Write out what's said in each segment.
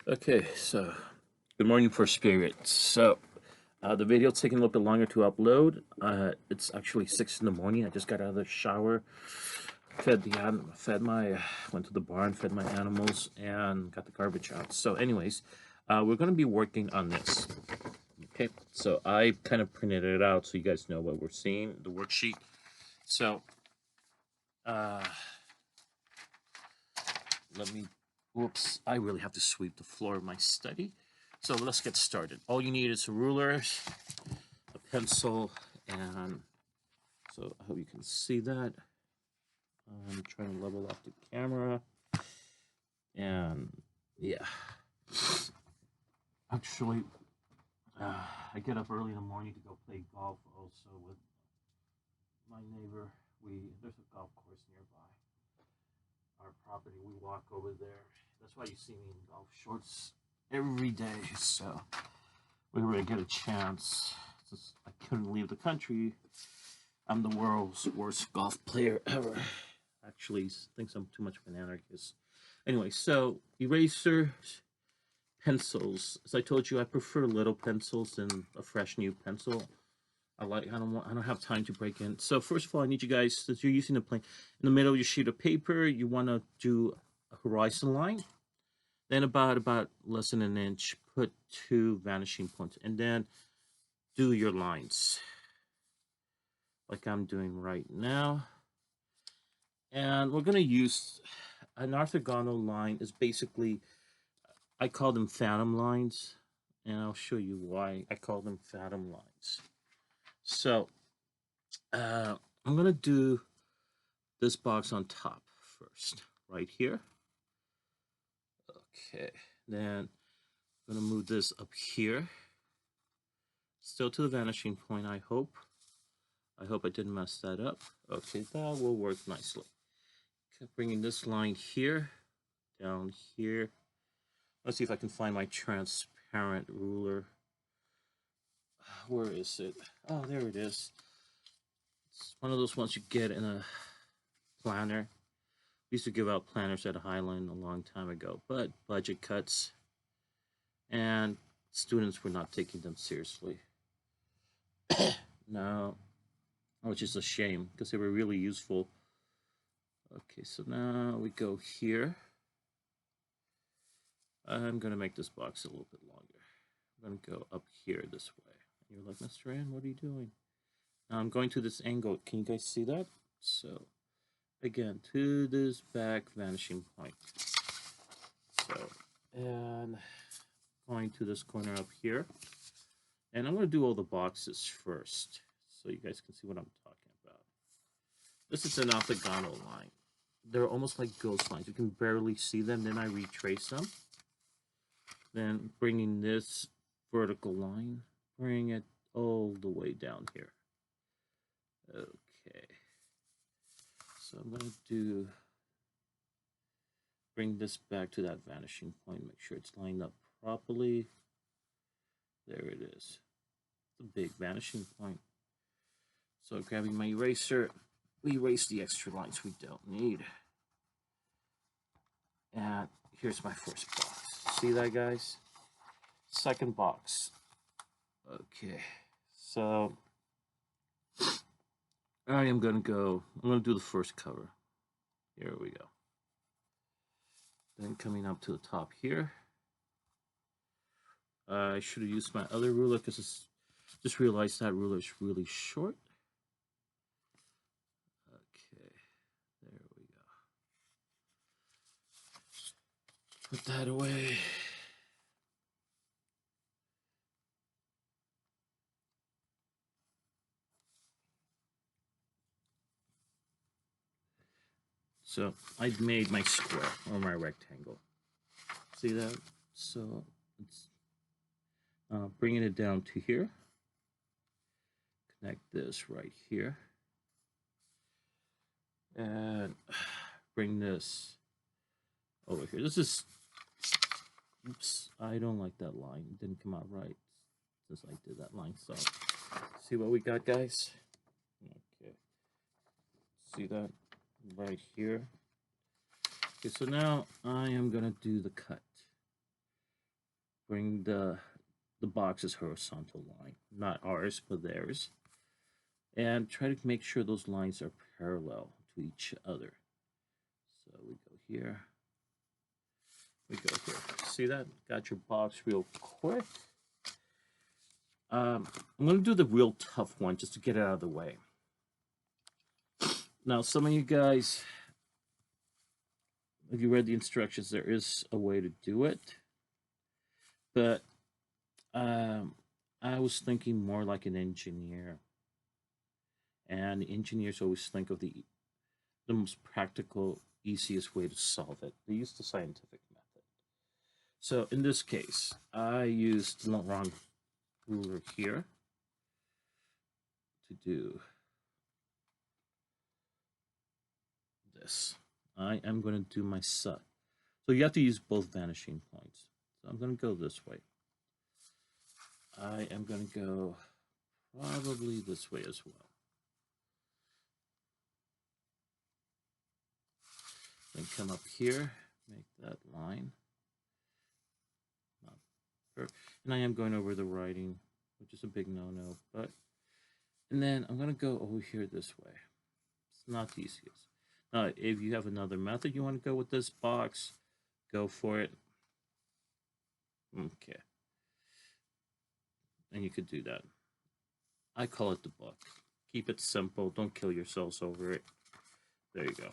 Okay, so good morning for spirits. So the video's taking a little bit longer to upload. It's actually 6 in the morning. I just got out of the shower, went to the barn, fed my animals, and got the garbage out. So, anyways, we're gonna be working on this. Okay, so I kind of printed it out so you guys know what we're seeing, the worksheet. So, uh, let me. Whoops! I really have to sweep the floor of my study. So let's get started. All you need is a ruler, a pencil, and so I hope you can see that. I'm trying to level off the camera, and yeah. Actually, I get up early in the morning to go play golf. Also with my neighbor, there's a golf course nearby our property. We walk over there. That's why you see me in golf shorts every day. So we were to get a chance. Since I couldn't leave the country, I'm the world's worst golf player ever. Actually, thinks I'm too much of an anarchist. Anyway, so erasers, pencils. As I told you, I prefer little pencils than a fresh new pencil. I don't have time to break in. So first of all, I need you guys, since you're using the plane, in the middle of your sheet of paper, you want to do a horizon line. Then about less than an inch, put 2 vanishing points, and then do your lines like I'm doing right now. And we're going to use an orthogonal line is basically, I call them phantom lines, and I'll show you why I call them phantom lines. So I'm going to do this box on top first, right here. Okay, then I'm going to move this up here, still to the vanishing point, I hope. I hope I didn't mess that up. Okay, that will work nicely. Okay, bringing this line here, down here. Let's see if I can find my transparent ruler. Where is it? Oh, there it is. It's one of those ones you get in a planner. We used to give out planners at Highland a long time ago, but budget cuts and students were not taking them seriously. No, which is a shame because they were really useful. Okay, so now we go here. I'm going to make this box a little bit longer. I'm going to go up here this way. And you're like, Mr. Ann, what are you doing? Now I'm going to this angle. Can you guys see that? So, again, to this back vanishing point. So, and going to this corner up here. And I'm going to do all the boxes first so you guys can see what I'm talking about. This is an orthogonal line. They're almost like ghost lines. You can barely see them. Then I retrace them. Then bringing this vertical line, bring it all the way down here. Okay. So I'm going to bring this back to that vanishing point. Make sure it's lined up properly. There it is. The big vanishing point. So grabbing my eraser, we erase the extra lines we don't need. And here's my first box. See that, guys? Second box. Okay. So I'm going to do the first cover. Here we go. Then coming up to the top here. I should have used my other ruler because just realized that ruler is really short. Okay, there we go. Put that away. So I made my square or my rectangle. See that? So it's bringing it down to here. Connect this right here. And bring this over here. This is, oops, I don't like that line. It didn't come out right since I did that line. So see what we got, guys? Okay. See that right here? Okay, so now I am going to do the cut. bring the box's horizontal line, not ours, but theirs. And try to make sure those lines are parallel to each other. So we go here. We go here. See that? Got your box real quick. I'm going to do the real tough one just to get it out of the way. Now, some of you guys, if you read the instructions, there is a way to do it. But I was thinking more like an engineer. And engineers always think of the most practical, easiest way to solve it. They use the scientific method. So in this case, I used the wrong ruler here to do this. I am going to do my sub. So you have to use both vanishing points. So I'm going to go this way. I am going to go probably this way as well. Then come up here, make that line. And I am going over the writing, which is a big no-no. And then I'm going to go over here this way. It's not the easiest. Now, if you have another method you want to go with this box, go for it. Okay. And you could do that. I call it the book. Keep it simple. Don't kill yourselves over it. There you go.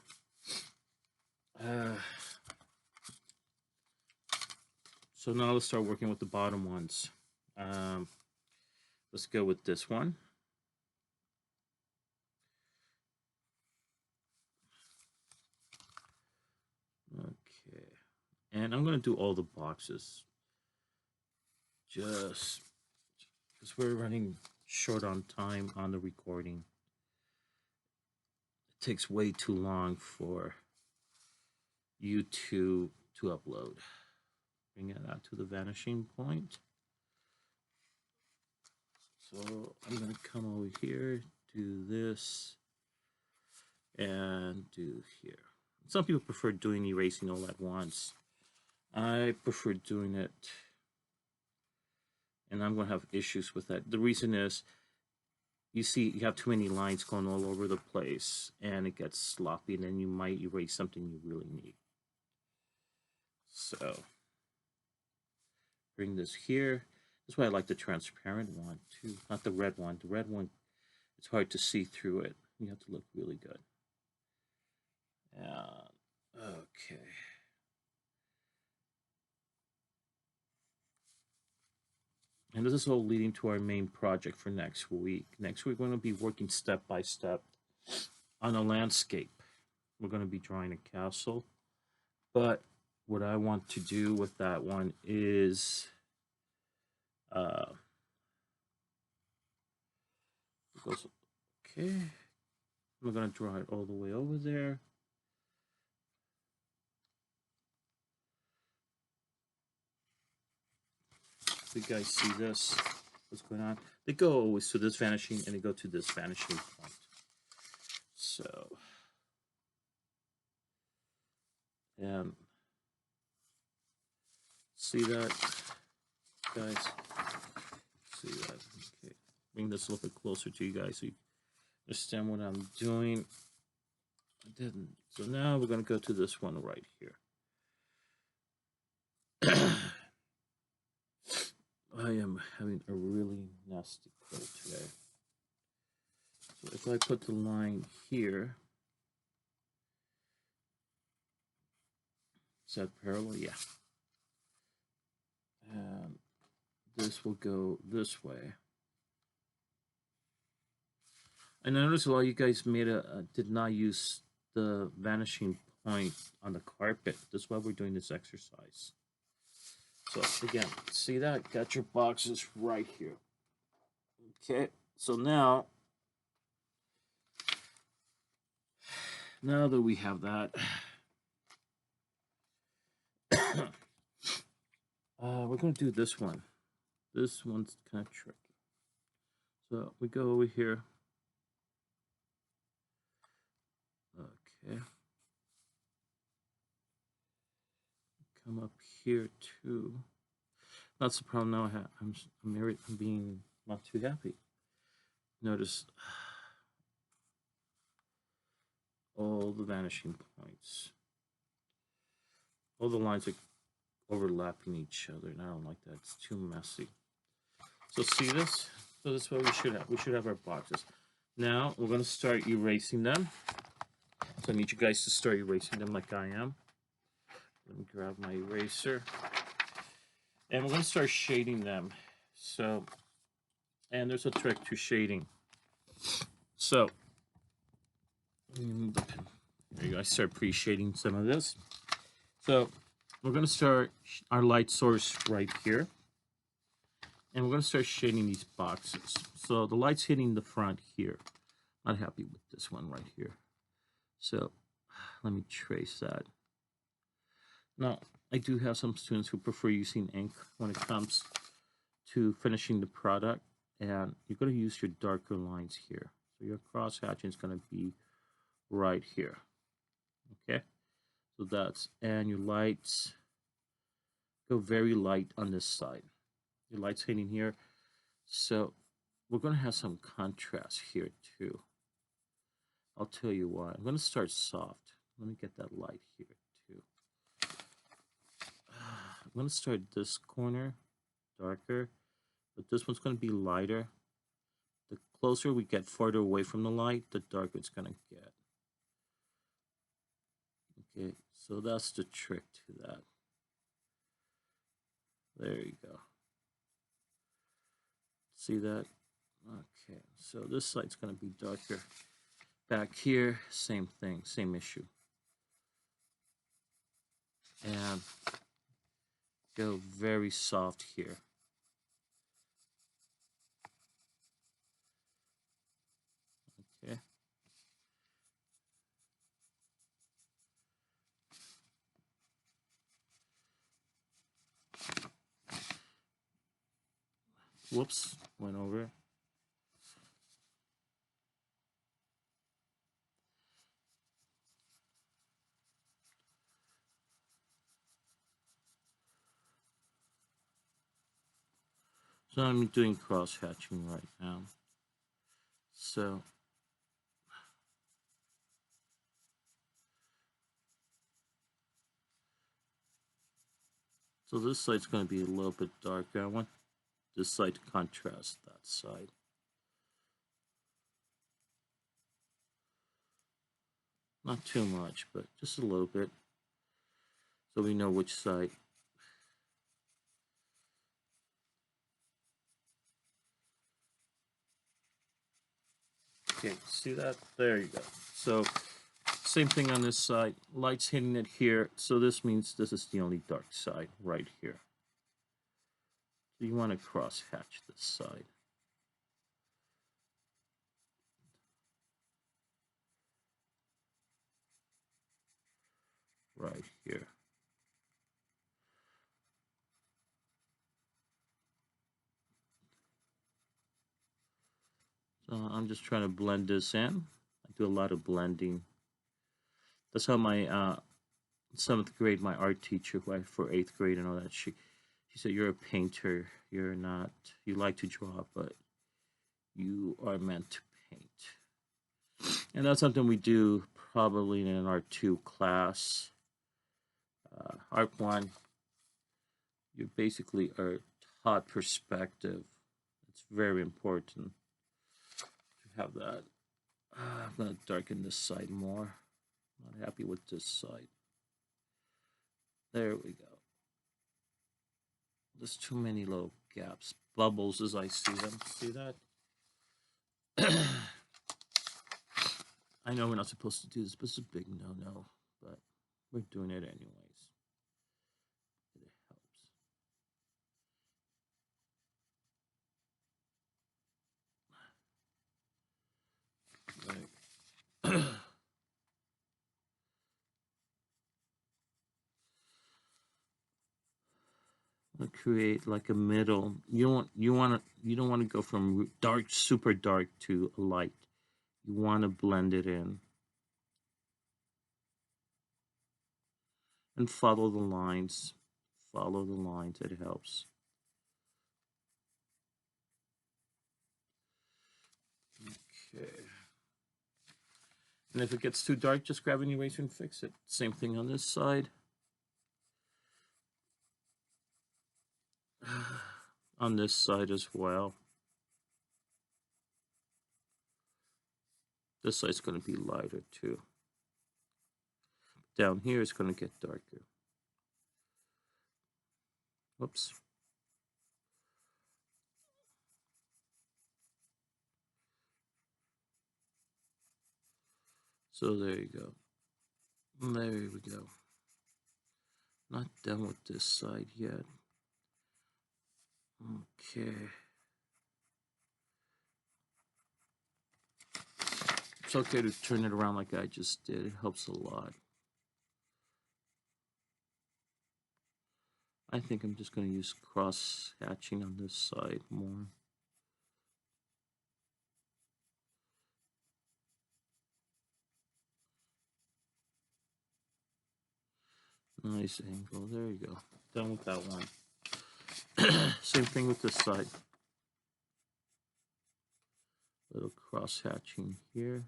So now let's start working with the bottom ones. Let's go with this one. Okay. And I'm going to do all the boxes. Just because we're running short on time on the recording. It takes way too long for YouTube to upload. Bring it out to the vanishing point. So I'm going to come over here, do this, and do here. Some people prefer doing erasing all at once. I prefer doing it, and I'm going to have issues with that. The reason is, you see, you have too many lines going all over the place, and it gets sloppy, and then you might erase something you really need. So, bring this here. That's why I like the transparent one, too. Not the red one. The red one, it's hard to see through it. You have to look really good. Okay. And this is all leading to our main project for next week. Next week, we're going to be working step by step on a landscape. We're going to be drawing a castle. But what I want to do with that one is okay, I'm going to draw it all the way over there. You guys see this? What's going on? They go always to this vanishing and they go to this vanishing point. So, and see that, guys? See that? Okay. Bring this a little bit closer to you guys so you understand what I'm doing. I didn't. So now we're going to go to this one right here. I am having a really nasty cold today. So if I put the line here, is that parallel? Yeah. And this will go this way. And I noticed a lot of you guys did not use the vanishing point on the carpet. That's why we're doing this exercise. So again, see that? Got your boxes right here. Okay, so now that we have that, we're going to do this one. This one's kind of tricky. So we go over here. Okay. Come up here too. That's the problem now. I'm being not too happy. Notice all the vanishing points. All the lines are overlapping each other, and I don't like that. It's too messy. So see this? So this is what we should have. We should have our boxes. Now we're going to start erasing them. So I need you guys to start erasing them like I am. Let me grab my eraser. And we're going to start shading them. So, and there's a trick to shading. So, there you go. I start pre-shading some of this. So, we're going to start our light source right here. And we're going to start shading these boxes. So, the light's hitting the front here. Not happy with this one right here. So, let me trace that. Now, I do have some students who prefer using ink when it comes to finishing the product. And you're going to use your darker lines here. So, your cross hatching is going to be right here. Okay? So that's, and your lights go very light on this side. Your light's hitting here. So we're going to have some contrast here too. I'll tell you why. I'm going to start soft. Let me get that light here too. I'm going to start this corner darker, but this one's going to be lighter. The closer we get farther away from the light, the darker it's going to get. Okay, so that's the trick to that. There you go. See that? Okay, so this side's going to be darker. Back here, same thing, same issue. And go very soft here. Okay. Whoops, went over. So I'm doing cross hatching right now. So this side's going to be a little bit darker. I want this side to contrast that side. Not too much, but just a little bit. So we know which side. Okay, see that? There you go. So same thing on this side. Light's hitting it here. So this means this is the only dark side right here. So you want to cross hatch this side. Right here. So I'm just trying to blend this in. I do a lot of blending. That's how my 7th grade, my art teacher, who I for 8th grade and all that, she said, "You're a painter. You're not. You like to draw, but you are meant to paint." And that's something we do probably in an art 2 class. Art 1, you basically are taught perspective. It's very important to have that. I'm going to darken this side more. Not happy with this side. There we go. There's too many little gaps. Bubbles as I see them. See that? I know we're not supposed to do this, but it's a big no-no. But we're doing it anyways. It helps. Right. Create like a middle. You don't want to go from dark, super dark to light. You want to blend it in and follow the lines. Follow the lines. It helps. Okay. And if it gets too dark, just grab an eraser and fix it. Same thing on this side. On this side as well. This side's going to be lighter too. Down here it's going to get darker. Whoops. So there you go. There we go. Not done with this side yet. Okay. It's okay to turn it around like I just did. It helps a lot. I think I'm just going to use cross hatching on this side more. Nice angle. There you go. Done with that one. Same thing with this side. Little cross hatching here.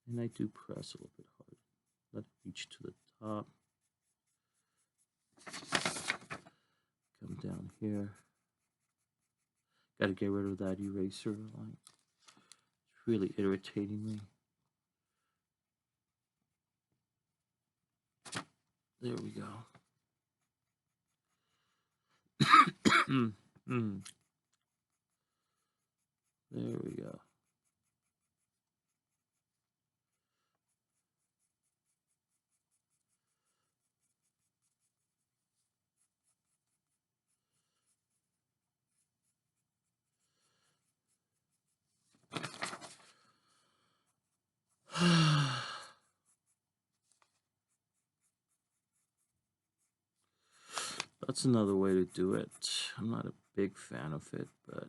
And I do press a little bit harder. Let it reach to the top. Come down here. Got to get rid of that eraser line. It's really irritating me. There we go. There we go. That's another way to do it. I'm not a big fan of it, but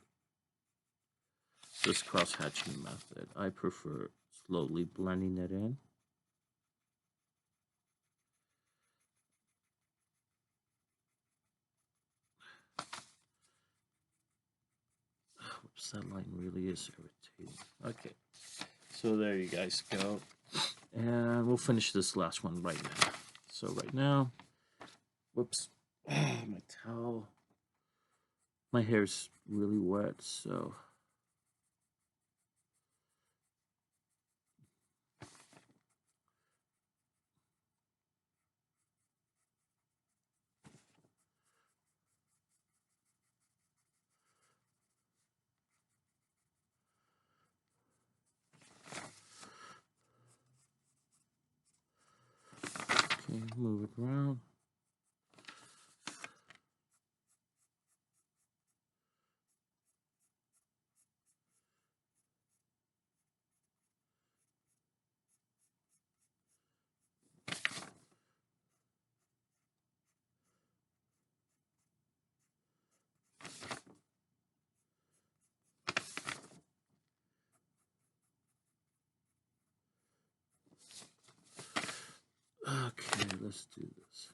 this cross-hatching method, I prefer slowly blending it in. Oops, that line really is irritating. Okay, so there you guys go. And we'll finish this last one right now. So right now, whoops, my towel. My hair's really wet, so okay, move it around. Okay, let's do this.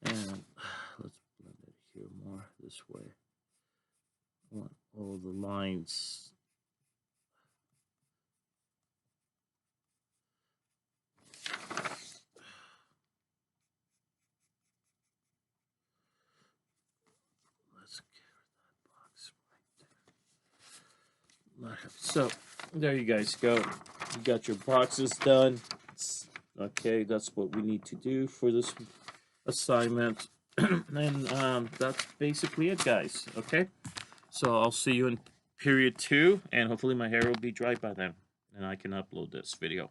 And let's blend it here more this way. I want all the lines. Let's get that box right there. So there you guys go. You got your boxes done. Okay, that's what we need to do for this assignment. And that's basically it, guys. Okay, so I'll see you in period 2, and hopefully my hair will be dry by then and I can upload this video.